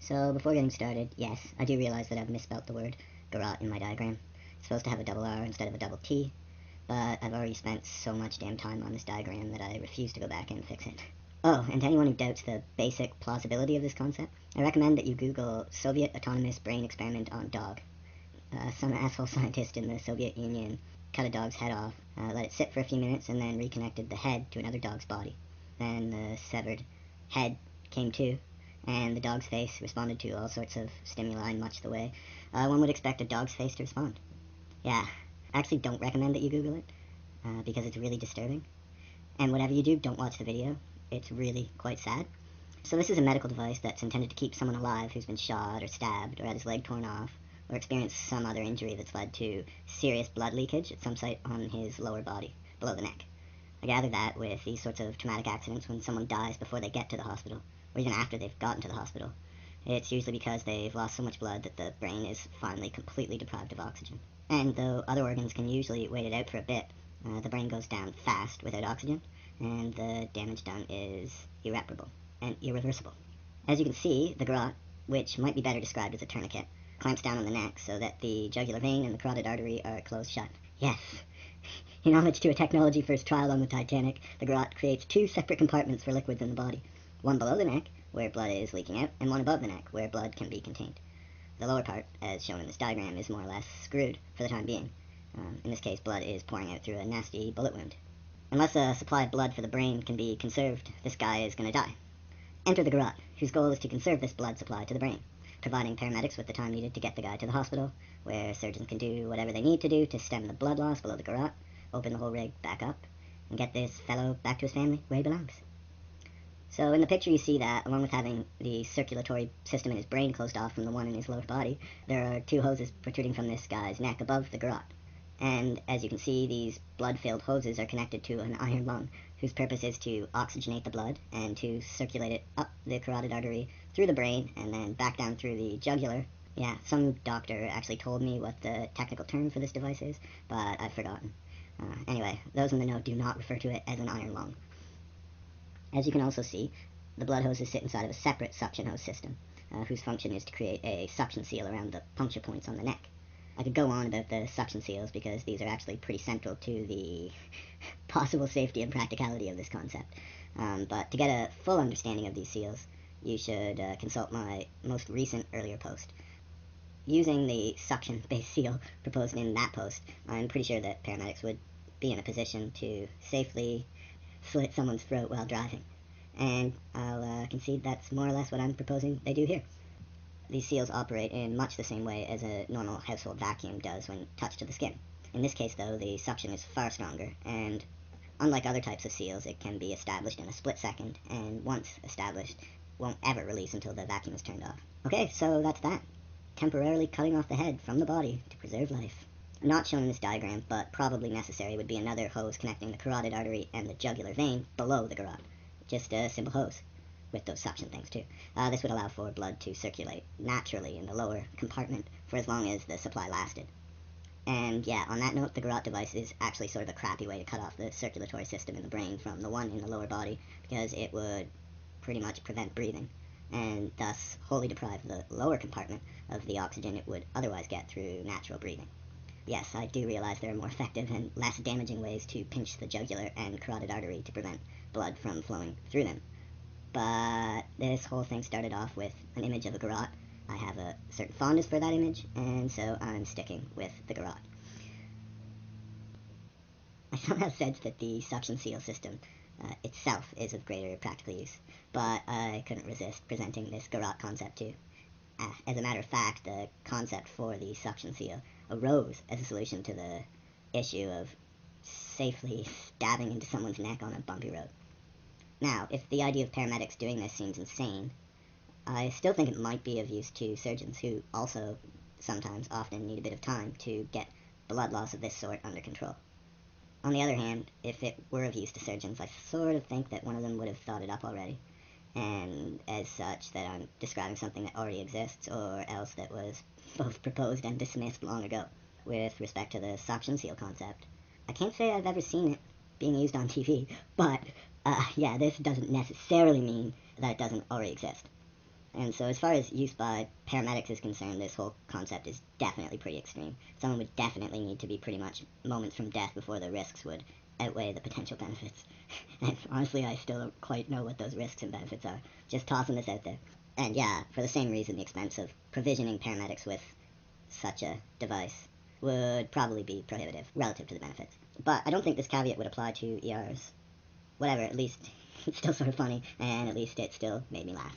So before getting started, yes, I do realize that I've misspelt the word garrote in my diagram. It's supposed to have a double R instead of a double T, but I've already spent so much damn time on this diagram that I refuse to go back and fix it. Oh, and to anyone who doubts the basic plausibility of this concept, I recommend that you Google Soviet autonomous brain experiment on dog. Some asshole scientist in the Soviet Union cut a dog's head off, let it sit for a few minutes, and then reconnected the head to another dog's body. Then the severed head came to, and the dog's face responded to all sorts of stimuli in much the way one would expect a dog's face to respond. Yeah, I actually don't recommend that you Google it, because it's really disturbing. And whatever you do, don't watch the video. It's really quite sad. So this is a medical device that's intended to keep someone alive who's been shot or stabbed or had his leg torn off or experienced some other injury that's led to serious blood leakage at some site on his lower body, below the neck. I gather that with these sorts of traumatic accidents, when someone dies before they get to the hospital, or even after they've gotten to the hospital, it's usually because they've lost so much blood that the brain is finally completely deprived of oxygen. And though other organs can usually wait it out for a bit, the brain goes down fast without oxygen, and the damage done is irreparable and irreversible. As you can see, the garrote, which might be better described as a tourniquet, clamps down on the neck so that the jugular vein and the carotid artery are closed shut. Yes, in homage to a technology first trial on the Titanic, the garrote creates two separate compartments for liquids in the body. One below the neck, where blood is leaking out, and one above the neck, where blood can be contained. The lower part, as shown in this diagram, is more or less screwed for the time being. In this case, blood is pouring out through a nasty bullet wound. Unless a supply of blood for the brain can be conserved, this guy is going to die. Enter the garrote, whose goal is to conserve this blood supply to the brain, providing paramedics with the time needed to get the guy to the hospital, where surgeons can do whatever they need to do to stem the blood loss below the garrote, open the whole rig back up, and get this fellow back to his family where he belongs. So in the picture you see that, along with having the circulatory system in his brain closed off from the one in his lower body, there are two hoses protruding from this guy's neck above the garrote. And as you can see, these blood-filled hoses are connected to an iron lung, whose purpose is to oxygenate the blood and to circulate it up the carotid artery through the brain and then back down through the jugular. Yeah, some doctor actually told me what the technical term for this device is, but I've forgotten. Anyway, those in the know do not refer to it as an iron lung. As you can also see, the blood hoses sit inside of a separate suction hose system, whose function is to create a suction seal around the puncture points on the neck. I could go on about the suction seals because these are actually pretty central to the possible safety and practicality of this concept. But to get a full understanding of these seals, you should consult my most recent earlier post. Using the suction-based seal proposed in that post, I'm pretty sure that paramedics would be in a position to safely slit someone's throat while driving. And I'll concede that's more or less what I'm proposing they do here. These seals operate in much the same way as a normal household vacuum does when touched to the skin. In this case, though, the suction is far stronger, and unlike other types of seals, it can be established in a split second, and once established, won't ever release until the vacuum is turned off. Okay, so that's that. Temporarily cutting off the head from the body to preserve life. Not shown in this diagram, but probably necessary, would be another hose connecting the carotid artery and the jugular vein below the garrote. Just a simple hose, with those suction things too. This would allow for blood to circulate naturally in the lower compartment for as long as the supply lasted. And yeah, on that note, the garrote device is actually sort of a crappy way to cut off the circulatory system in the brain from the one in the lower body, because it would pretty much prevent breathing, and thus wholly deprive the lower compartment of the oxygen it would otherwise get through natural breathing. Yes, I do realize there are more effective and less damaging ways to pinch the jugular and carotid artery to prevent blood from flowing through them. But this whole thing started off with an image of a garrote. I have a certain fondness for that image, and so I'm sticking with the garrote. I somehow sense that the suction seal system itself is of greater practical use, but I couldn't resist presenting this garrote concept too. As a matter of fact, the concept for the suction seal arose as a solution to the issue of safely stabbing into someone's neck on a bumpy road. Now, if the idea of paramedics doing this seems insane, I still think it might be of use to surgeons who also sometimes often need a bit of time to get blood loss of this sort under control. On the other hand, if it were of use to surgeons, I sort of think that one of them would have thought it up already, and as such that I'm describing something that already exists, or else that was both proposed and dismissed long ago. With respect to the suction seal concept, I can't say I've ever seen it being used on TV, but yeah, this doesn't necessarily mean that it doesn't already exist. And so as far as use by paramedics is concerned, this whole concept is definitely pretty extreme. Someone would definitely need to be pretty much moments from death before the risks would outweigh the potential benefits. And honestly, I still don't quite know what those risks and benefits are. Just tossing this out there. And yeah, for the same reason, the expense of provisioning paramedics with such a device would probably be prohibitive relative to the benefits. But I don't think this caveat would apply to ERs. Whatever, at least it's still sort of funny, and at least it still made me laugh.